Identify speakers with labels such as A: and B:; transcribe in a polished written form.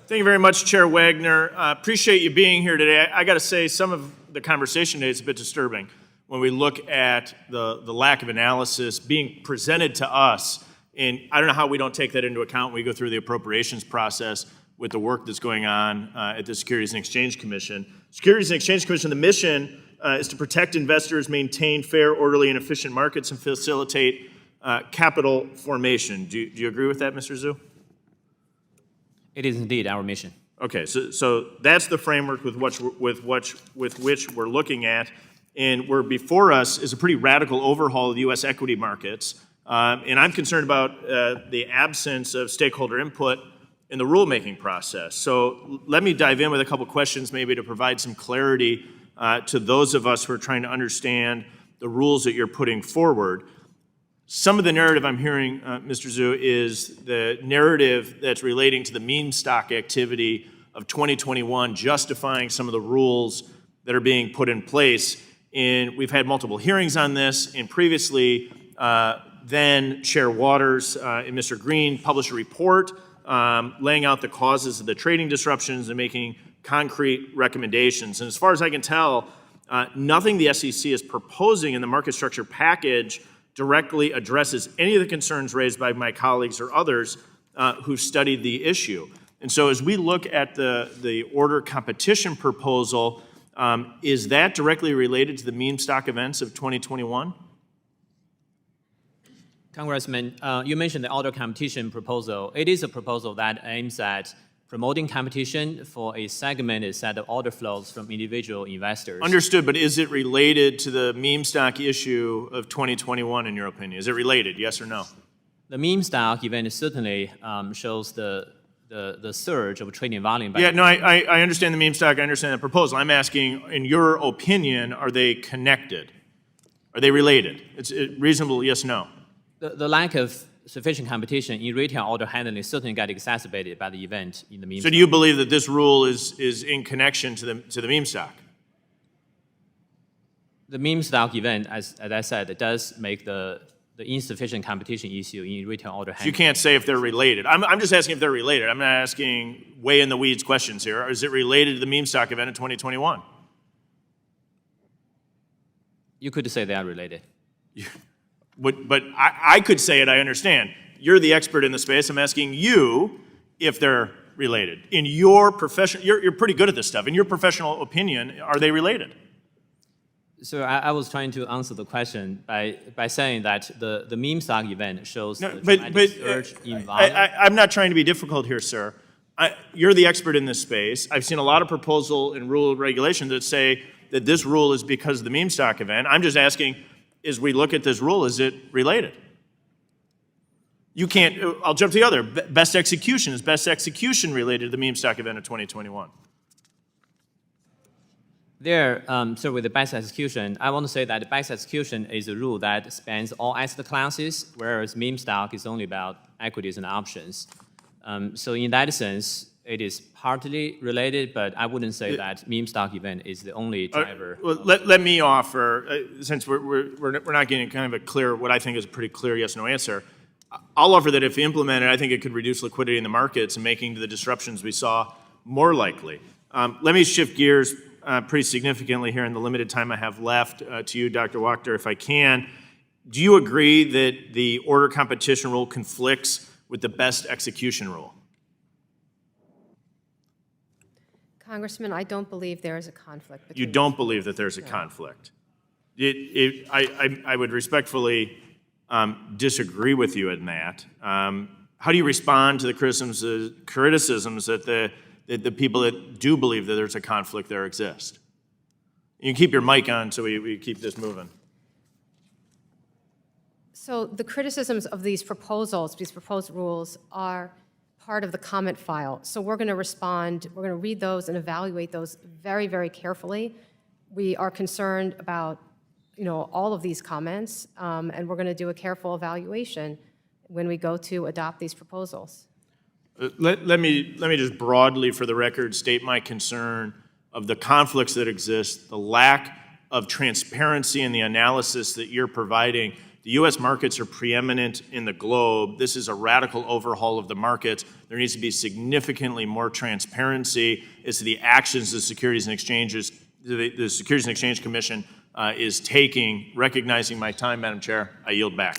A: Thank you very much, Chair Wagner. Appreciate you being here today. I got to say, some of the conversation today is a bit disturbing when we look at the lack of analysis being presented to us. And I don't know how we don't take that into account when we go through the appropriations process with the work that's going on at the Securities and Exchange Commission. Securities and Exchange Commission, the mission is to protect investors, maintain fair, orderly, and efficient markets, and facilitate capital formation. Do you agree with that, Mr. Zhu?
B: It is indeed our mission.
A: Okay, so that's the framework with which we're looking at, and where before us is a pretty radical overhaul of the U.S. equity markets. And I'm concerned about the absence of stakeholder input in the rulemaking process. So let me dive in with a couple questions maybe to provide some clarity to those of us who are trying to understand the rules that you're putting forward. Some of the narrative I'm hearing, Mr. Zhu, is the narrative that's relating to the meme stock activity of 2021, justifying some of the rules that are being put in place. And we've had multiple hearings on this, and previously, then Chair Waters and Mr. Green published a report laying out the causes of the trading disruptions and making concrete recommendations. And as far as I can tell, nothing the SEC is proposing in the market structure package directly addresses any of the concerns raised by my colleagues or others who've studied the issue. And so as we look at the order competition proposal, is that directly related to the meme stock events of 2021?
B: Congressman, you mentioned the order competition proposal. It is a proposal that aims at promoting competition for a segmented set of order flows from individual investors.
A: Understood, but is it related to the meme stock issue of 2021 in your opinion? Is it related, yes or no?
B: The meme stock event certainly shows the surge of trading volume.
A: Yeah, no, I understand the meme stock, I understand the proposal. I'm asking, in your opinion, are they connected? Are they related? It's reasonable, yes, no.
B: The lack of sufficient competition in retail order handling certainly got exacerbated by the event in the meme stock.
A: So do you believe that this rule is in connection to the meme stock?
B: The meme stock event, as I said, it does make the insufficient competition issue in retail order handling.
A: So you can't say if they're related. I'm just asking if they're related. I'm not asking way in the weeds questions here. Is it related to the meme stock event in 2021?
B: You could say they are related.
A: But I could say it, I understand. You're the expert in the space. I'm asking you if they're related. In your profession, you're pretty good at this stuff. In your professional opinion, are they related?
B: So I was trying to answer the question by saying that the meme stock event shows the dramatic surge in volume.
A: I'm not trying to be difficult here, sir. You're the expert in this space. I've seen a lot of proposal and rule regulations that say that this rule is because of the meme stock event. I'm just asking, as we look at this rule, is it related? You can't, I'll jump to the other. Best execution. Is best execution related to the meme stock event of 2021?
B: So with the best execution, I want to say that the best execution is a rule that spans all asset classes, whereas meme stock is only about equities and options. So in that sense, it is partly related, but I wouldn't say that meme stock event is the only driver.
A: Well, let me offer, since we're not getting kind of a clear, what I think is a pretty clear yes/no answer. I'll offer that if implemented, I think it could reduce liquidity in the markets and making the disruptions we saw more likely. Let me shift gears pretty significantly here in the limited time I have left to you, Dr. Wachter, if I can. Do you agree that the order competition rule conflicts with the best execution rule?
C: Congressman, I don't believe there is a conflict.
A: You don't believe that there's a conflict? I would respectfully disagree with you in that. How do you respond to the criticisms that the people that do believe that there's a conflict there exist? You can keep your mic on so we keep this moving.
C: So the criticisms of these proposals, these proposed rules, are part of the comment file. So we're going to respond, we're going to read those and evaluate those very, very carefully. We are concerned about, all of these comments, and we're going to do a careful evaluation when we go to adopt these proposals.
A: Let me just broadly, for the record, state my concern of the conflicts that exist, the lack of transparency in the analysis that you're providing The U.S. markets are preeminent in the globe. This is a radical overhaul of the markets. There needs to be significantly more transparency as to the actions the Securities and Exchange Commission is taking. Recognizing my time, Madam Chair, I yield back.